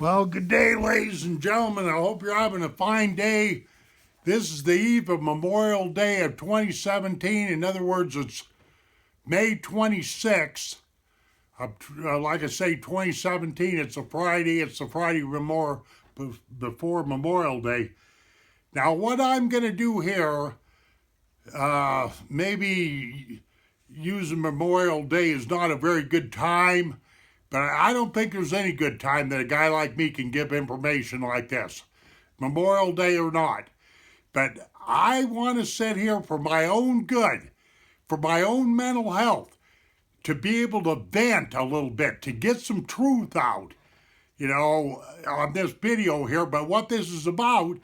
Well, good day, ladies and gentlemen. I hope you're having a fine day. This is the eve of Memorial Day of 2017. In other words, it's May 26th. Like I say, 2017, it's a Friday. It's the Friday before Memorial Day. Now, what I'm going to do here, maybe using Memorial Day is not a very good time, but I don't think there's any good time that a guy like me can give information like this, Memorial Day or not. But I want to sit here for my own good, for my own mental health, to be able to vent a little bit, to get some truth out, on this video here. But what this is about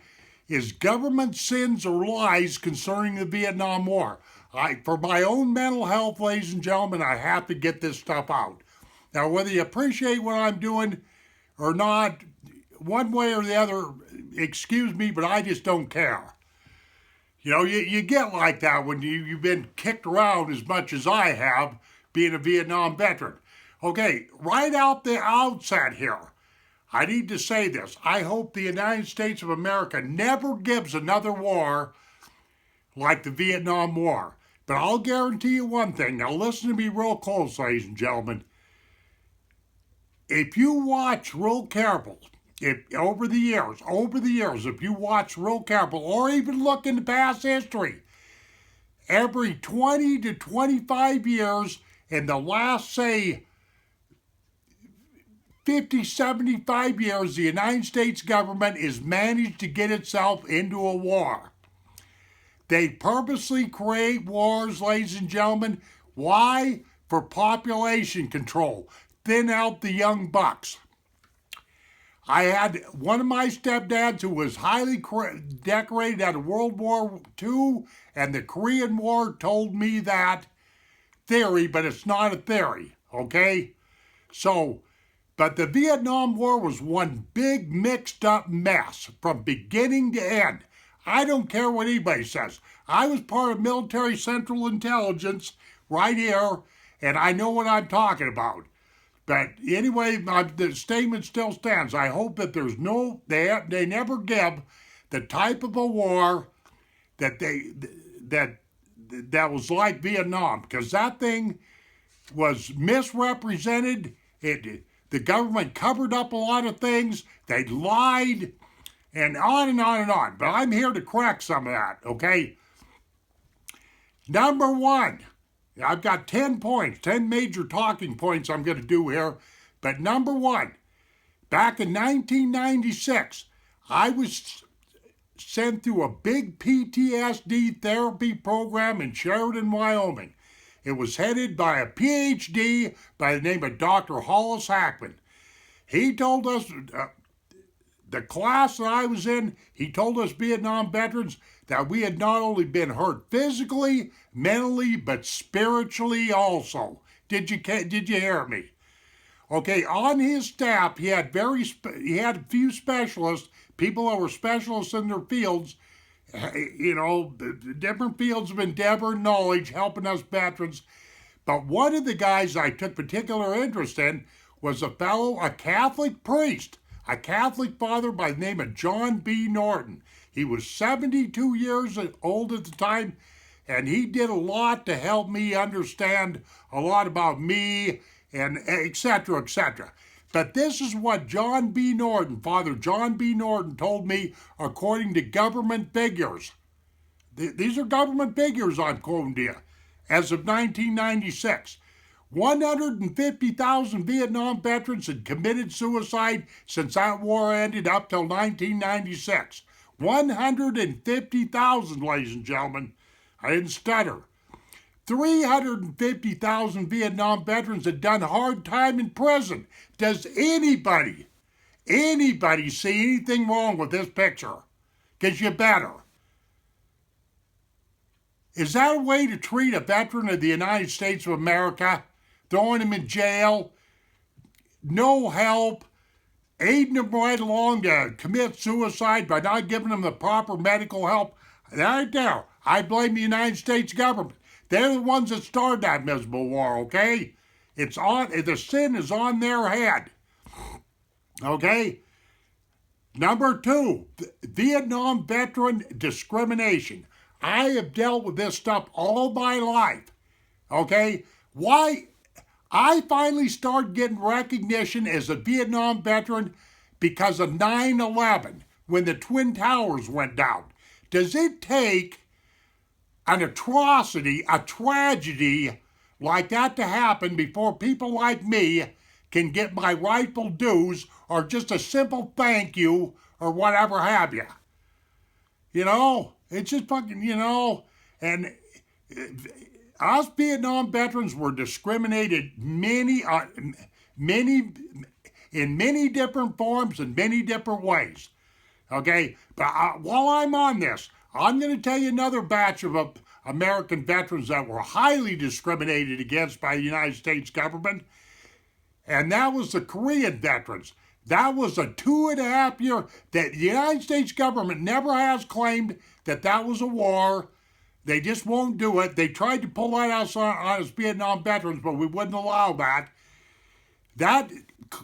is government sins or lies concerning the Vietnam War. For my own mental health, ladies and gentlemen, I have to get this stuff out. Now, whether you appreciate what I'm doing or not, one way or the other, excuse me, but I just don't care. You get like that when you've been kicked around as much as I have, being a Vietnam veteran. Okay, right out the outset here, I need to say this. I hope the United States of America never gives another war like the Vietnam War. But I'll guarantee you one thing. Now, listen to me real close, ladies and gentlemen. If you watch real careful, over the years, if you watch real careful, or even look into past history, every 20 to 25 years in the last, say, 50, 75 years, the United States government has managed to get itself into a war. They purposely create wars, ladies and gentlemen. Why? For population control. Thin out the young bucks. I had one of my stepdads who was highly decorated out of World War II, and the Korean War told me that theory, but it's not a theory, okay? But the Vietnam War was one big mixed up mess from beginning to end. I don't care what anybody says. I was part of military central intelligence right here, and I know what I'm talking about. But anyway, the statement still stands. I hope that they never give the type of a war that was like Vietnam, because that thing was misrepresented. The government covered up a lot of things. They lied, and on and on and on. But I'm here to correct some of that, okay? Number one. I've got 10 points, 10 major talking points I'm going to do here. But number one, back in 1996, I was sent through a big PTSD therapy program in Sheridan, Wyoming. It was headed by a PhD by the name of Dr. Hollis Hackman. He told us, the class that I was in, he told us Vietnam veterans that we had not only been hurt physically, mentally, but spiritually also. Did you hear me? Okay, on his staff, he had a few specialists, people that were specialists in their fields, the different fields of endeavor and knowledge, helping us veterans. But one of the guys I took particular interest in was a Catholic priest, a Catholic father by the name of John B. Norton. He was 72 years old at the time, and he did a lot to help me understand a lot about me, and et cetera, et cetera. But this is what Father John B. Norton told me according to government figures. These are government figures I'm quoting to you. As of 1996, 150,000 Vietnam veterans had committed suicide since that war ended up till 1996. 150,000, ladies and gentlemen. I didn't stutter. 350,000 Vietnam veterans had done hard time in prison. Does anybody see anything wrong with this picture? Because you better. Is that a way to treat a veteran of the United States of America? Throwing him in jail? No help? Aiding them right along to commit suicide by not giving them the proper medical help? Right there, I blame the United States government. They're the ones that started that miserable war, okay? The sin is on their head, okay? Number two, Vietnam veteran discrimination. I have dealt with this stuff all my life. Okay? Why? I finally started getting recognition as a Vietnam veteran because of 9/11, when the Twin Towers went down. Does it take an atrocity, a tragedy like that to happen before people like me can get my rightful dues or just a simple thank you or whatever have you? You know, it's just fucking, and us Vietnam veterans were discriminated in many different forms and many different ways. Okay, but while I'm on this, I'm going to tell you another batch of American veterans that were highly discriminated against by the United States government, and that was the Korean veterans. That was a 2.5 year, that the United States government never has claimed that was a war. They just won't do it. They tried to pull that out on us Vietnam veterans, but we wouldn't allow that. That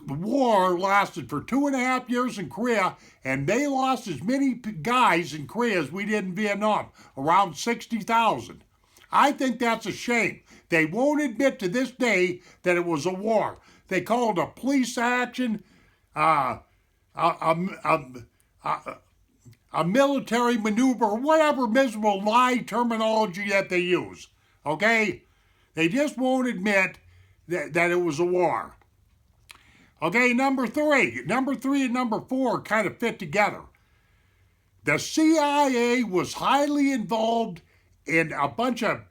war lasted for 2.5 years in Korea, and they lost as many guys in Korea as we did in Vietnam, around 60,000. I think that's a shame. They won't admit to this day that it was a war. They call it a police action, a military maneuver, whatever miserable lie terminology that they use. Okay? They just won't admit that it was a war. Okay, number three and number four kind of fit together. The CIA was highly involved in a bunch of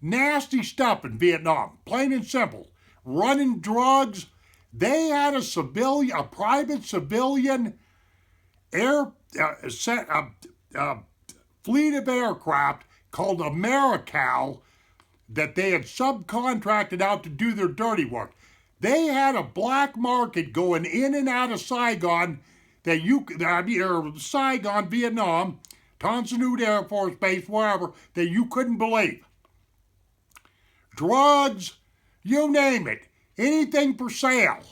nasty stuff in Vietnam, plain and simple. Running drugs. They had a private civilian fleet of aircraft called Americal that they had subcontracted out to do their dirty work. They had a black market going in and out of Saigon, Saigon, Vietnam, Tan Son Nhut Air Force Base, wherever, that you couldn't believe. Drugs, you name it, anything for sale.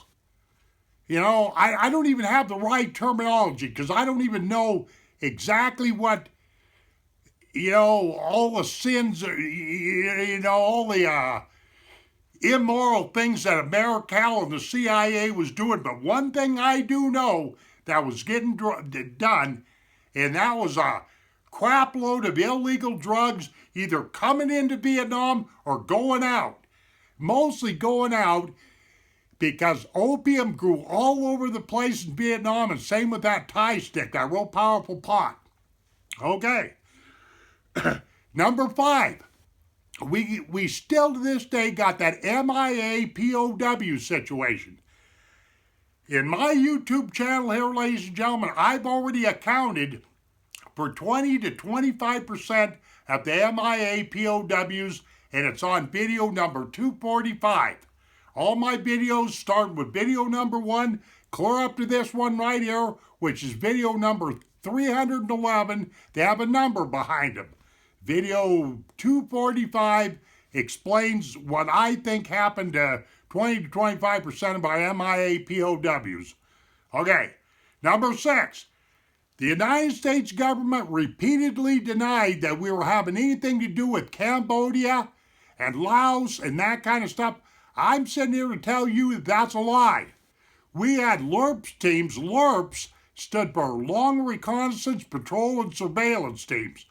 I don't even have the right terminology because I don't even know exactly what, all the sins, all the immoral things that Americal and the CIA was doing. But one thing I do know that was getting done, and that was a crap load of illegal drugs either coming into Vietnam or going out. Mostly going out because opium grew all over the place in Vietnam, and same with that Thai stick, that real powerful pot. Okay. Number five. We still to this day got that MIA POW situation. In my YouTube channel here, ladies and gentlemen, I've already accounted for 20 to 25% of the MIA POWs, and it's on video number 245. All my videos start with video number 1, clear up to this one right here, which is video number 311. They have a number behind them. Video 245 explains what I think happened to 20 to 25% of our MIA POWs. Okay, number 6. The United States government repeatedly denied that we were having anything to do with Cambodia and Laos and that kind of stuff. I'm sitting here to tell you that that's a lie. We had LRPS teams. LRPS stood for Long Reconnaissance, Patrol, and Surveillance Teams.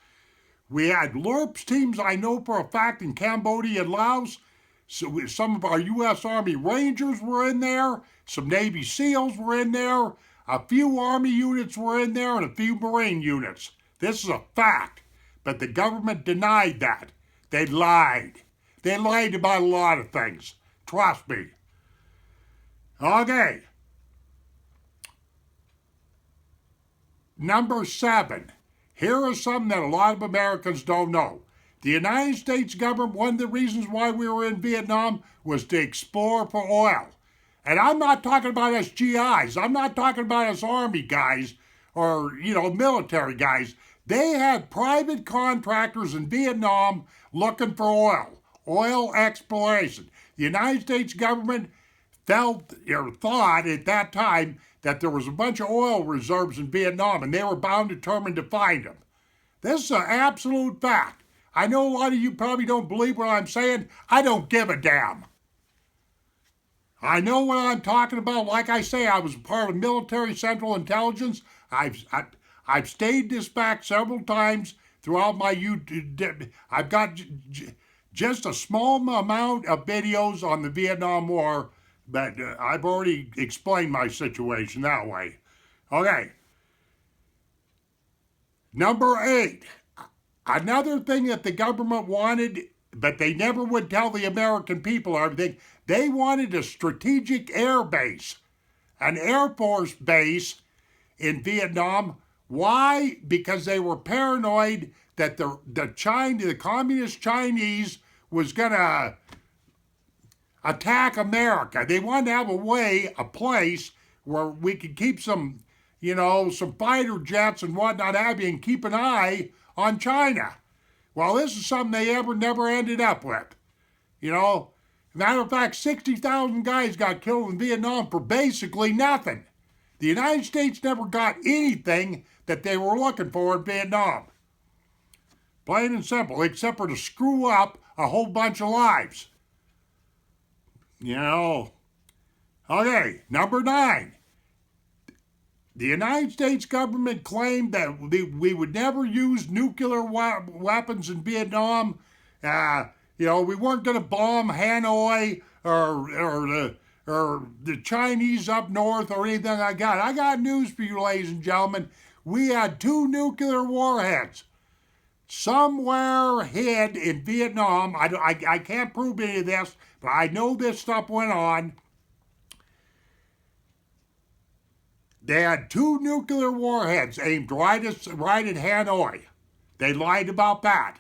We had LRPS teams, I know for a fact, in Cambodia and Laos. So some of our U.S. Army Rangers were in there. Some Navy SEALs were in there. A few Army units were in there and a few Marine units. This is a fact. But the government denied that. They lied. They lied about a lot of things. Trust me. Okay. Number 7. Here is something that a lot of Americans don't know. The United States government, one of the reasons why we were in Vietnam was to explore for oil. And I'm not talking about us GIs. I'm not talking about us Army guys or, military guys. They had private contractors in Vietnam looking for oil exploration. The United States government felt or thought at that time that there was a bunch of oil reserves in Vietnam and they were bound determined to find them. This is an absolute fact. I know a lot of you probably don't believe what I'm saying. I don't give a damn. I know what I'm talking about. Like I say, I was a part of military central intelligence. I've stayed this back several times throughout my YouTube. I've got just a small amount of videos on the Vietnam War, but I've already explained my situation that way. Okay. Number 8. Another thing that the government wanted, but they never would tell the American people or everything, they wanted a strategic air base, an Air Force base in Vietnam. Why? Because they were paranoid that the communist Chinese was going to attack America. They wanted to have a place where we could keep some fighter jets and whatnot and keep an eye on China. Well, this is something they never ended up with. Matter of fact, 60,000 guys got killed in Vietnam for basically nothing. The United States never got anything that they were looking for in Vietnam. Plain and simple, except for to screw up a whole bunch of lives. Okay, number 9. The United States government claimed that we would never use nuclear weapons in Vietnam. We weren't going to bomb Hanoi or the Chinese up north or anything like that. I got news for you, ladies and gentlemen. We had 2 nuclear warheads somewhere hid in Vietnam. I can't prove any of this, but I know this stuff went on. They had 2 nuclear warheads aimed right at Hanoi. They lied about that.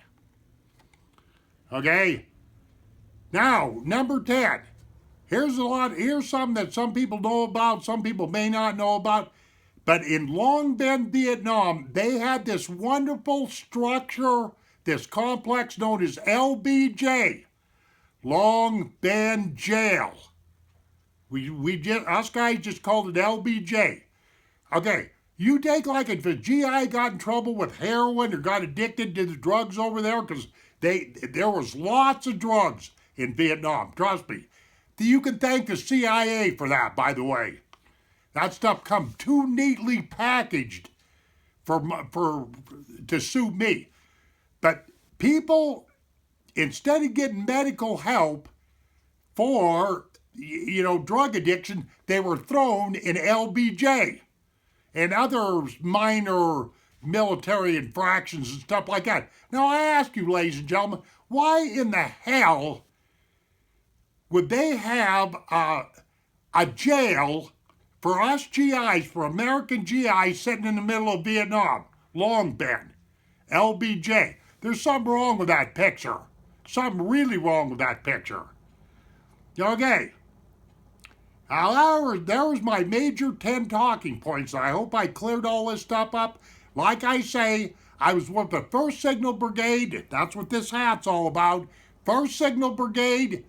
Okay? Now, number 10. Here's something that some people know about, some people may not know about. But in Long Binh, Vietnam, they had this wonderful structure, this complex known as LBJ, Long Binh Jail. Us guys just called it LBJ. Okay, you take if a GI got in trouble with heroin or got addicted to the drugs over there, because there was lots of drugs in Vietnam, trust me. You can thank the CIA for that, by the way. That stuff come too neatly packaged to suit me. But people, instead of getting medical help for drug addiction, they were thrown in LBJ and other minor military infractions and stuff like that. Now I ask you, ladies and gentlemen, why in the hell would they have a jail for us GIs, for American GIs sitting in the middle of Vietnam? Long Binh, LBJ. There's something wrong with that picture. Something really wrong with that picture. Okay. Now, there was my major 10 talking points. I hope I cleared all this stuff up. Like I say, I was with the 1st Signal Brigade. That's what this hat's all about. 1st Signal Brigade,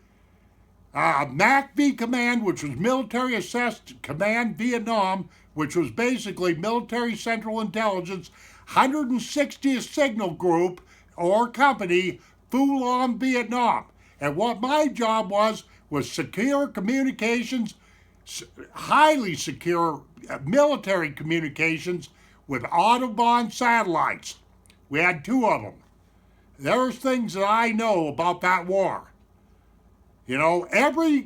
MACV Command, which was Military Assessed Command Vietnam, which was basically Military Central Intelligence, 160th Signal Group or Company, Phu Long, Vietnam. And what my job was secure communications, highly secure military communications with Audubon satellites. We had 2 of them. There's things that I know about that war. Every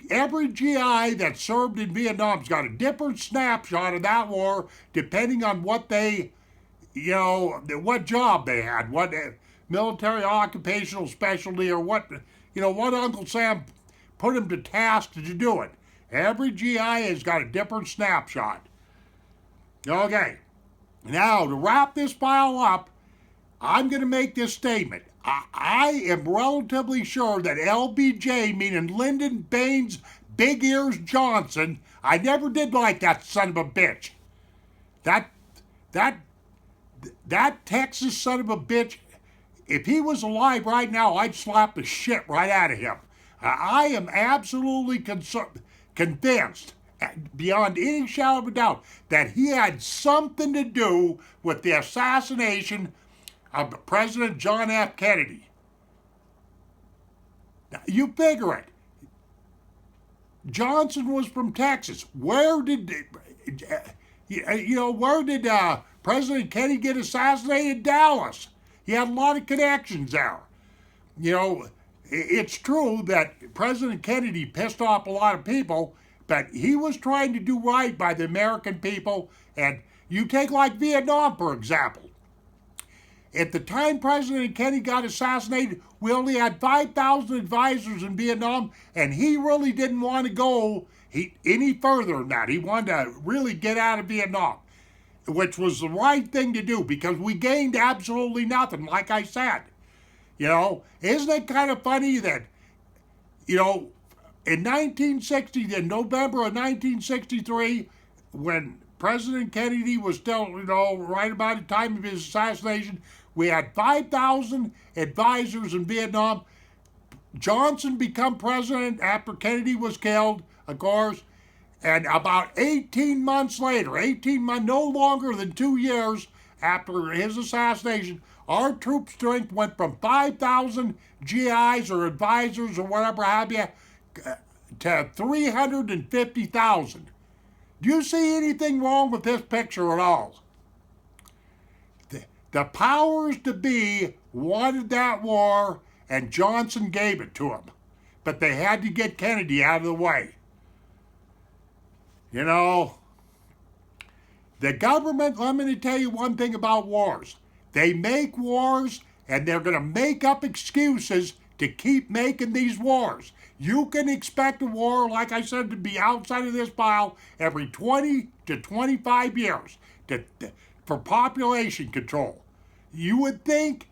GI that served in Vietnam's got a different snapshot of that war depending on what what job they had, what military occupational specialty, or what Uncle Sam put them to task to do it. Every GI has got a different snapshot. Okay. Now, to wrap this file up, I'm going to make this statement. I am relatively sure that LBJ, meaning Lyndon Baines Big Ears Johnson, I never did like that son of a bitch. That Texas son of a bitch, if he was alive right now, I'd slap the shit right out of him. I am absolutely convinced, beyond any shadow of a doubt, that he had something to do with the assassination of President John F. Kennedy. Now, you figure it. Johnson was from Texas. Where did President Kennedy get assassinated? Dallas. He had a lot of connections there. It's true that President Kennedy pissed off a lot of people, but he was trying to do right by the American people. And you take like Vietnam, for example. At the time President Kennedy got assassinated, we only had 5,000 advisors in Vietnam, and he really didn't want to go any further than that. He wanted to really get out of Vietnam, which was the right thing to do because we gained absolutely nothing, like I said. Isn't it kind of funny that, in 1960, in November of 1963, when President Kennedy was still, right about the time of his assassination, we had 5,000 advisors in Vietnam. Johnson became president after Kennedy was killed, of course, and about 18 months later, no longer than 2 years after his assassination, our troop strength went from 5,000 GIs or advisors or whatever have you to 350,000. Do you see anything wrong with this picture at all? The powers to be wanted that war, and Johnson gave it to them. But they had to get Kennedy out of the way. The government, let me tell you one thing about wars. They make wars, and they're going to make up excuses to keep making these wars. You can expect a war, like I said, to be outside of this pile every 20 to 25 years for population control. You would think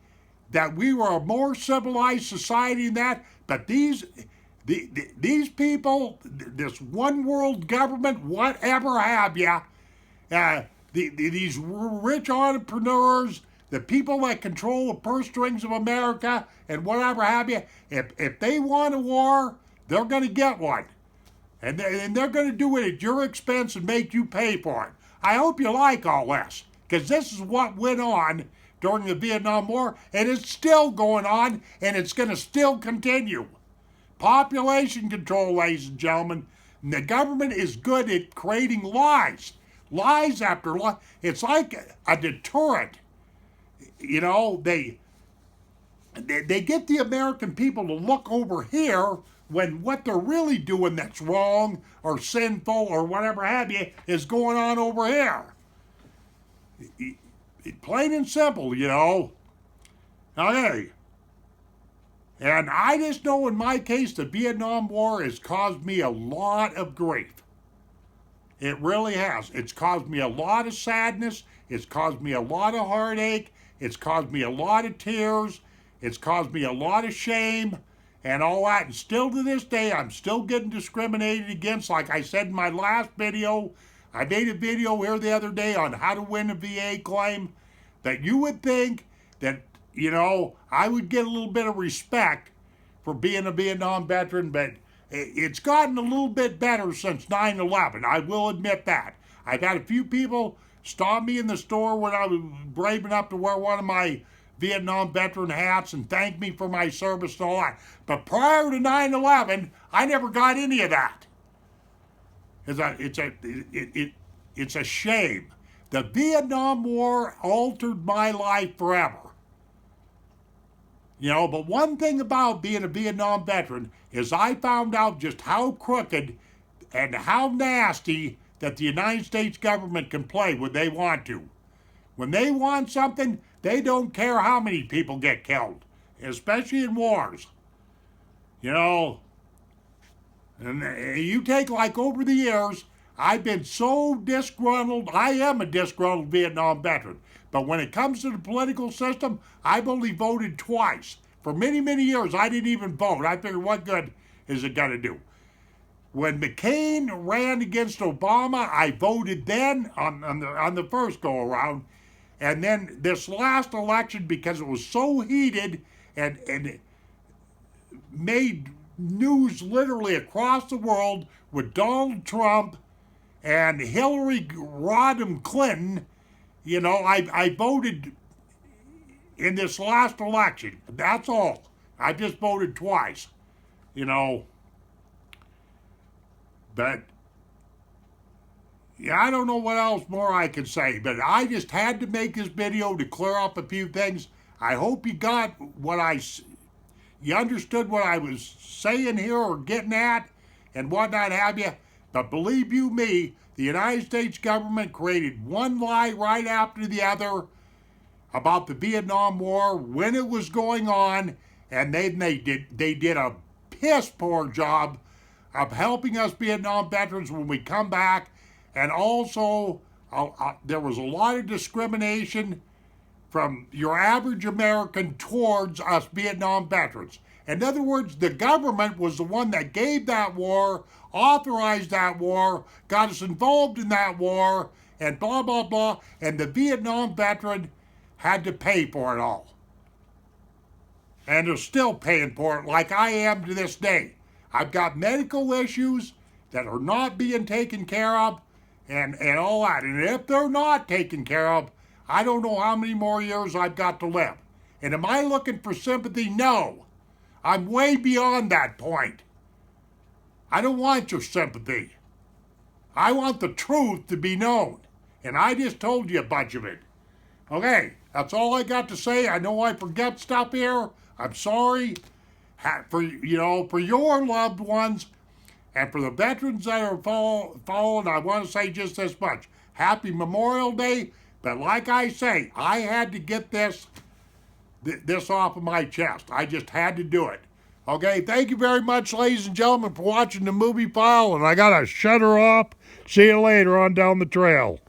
that we were a more civilized society than that, but these people, this one world government, whatever have you, these rich entrepreneurs, the people that control the purse strings of America and whatever have you, if they want a war, they're going to get one. And they're going to do it at your expense and make you pay for it. I hope you like all this, because this is what went on during the Vietnam War, and it's still going on, and it's going to still continue. Population control, ladies and gentlemen. And the government is good at creating lies. Lies after lies. It's like a deterrent. They get the American people to look over here when what they're really doing that's wrong or sinful or whatever have you is going on over here. Plain and simple, Okay. And I just know in my case, the Vietnam War has caused me a lot of grief. It really has. It's caused me a lot of sadness. It's caused me a lot of heartache. It's caused me a lot of tears. It's caused me a lot of shame and all that. And still to this day, I'm still getting discriminated against. Like I said in my last video, I made a video here the other day on how to win a VA claim, that you would think that, I would get a little bit of respect for being a Vietnam veteran, but it's gotten a little bit better since 9/11. I will admit that. I've had a few people stop me in the store when I was brave enough to wear one of my Vietnam veteran hats and thank me for my service and all that. But prior to 9/11, I never got any of that. It's a shame. The Vietnam War altered my life forever. But one thing about being a Vietnam veteran is I found out just how crooked and how nasty that the United States government can play when they want to. When they want something, they don't care how many people get killed, especially in wars. And you take like over the years, I've been so disgruntled. I am a disgruntled Vietnam veteran. But when it comes to the political system, I've only voted twice. For many, many years, I didn't even vote. I figured, what good is it going to do? When McCain ran against Obama, I voted then on the first go-around. And then this last election, because it was so heated and it made news literally across the world with Donald Trump and Hillary Rodham Clinton. You know, I voted in this last election. That's all. I just voted twice. You know, but yeah, I don't know what else more I can say, but I just had to make this video to clear up a few things. I hope you got you understood what I was saying here or getting at and whatnot have you. But believe you me, the United States government created one lie right after the other about the Vietnam War, when it was going on, and then they did a piss poor job of helping us Vietnam veterans when we come back. And also, there was a lot of discrimination from your average American towards us Vietnam veterans. In other words, the government was the one that gave that war, authorized that war, got us involved in that war, and blah, blah, blah. And the Vietnam veteran had to pay for it all. And they're still paying for it like I am to this day. I've got medical issues that are not being taken care of and all that. And if they're not taken care of, I don't know how many more years I've got to live. And am I looking for sympathy? No. I'm way beyond that point. I don't want your sympathy. I want the truth to be known. And I just told you a bunch of it. Okay, that's all I got to say. I know I forget stuff here. I'm sorry. For your loved ones and for the veterans that are fallen, I want to say just this much. Happy Memorial Day. But like I say, I had to get this off of my chest. I just had to do it. Okay, thank you very much, ladies and gentlemen, for watching the Movie File. And I got to shut her off. See you later on down the trail.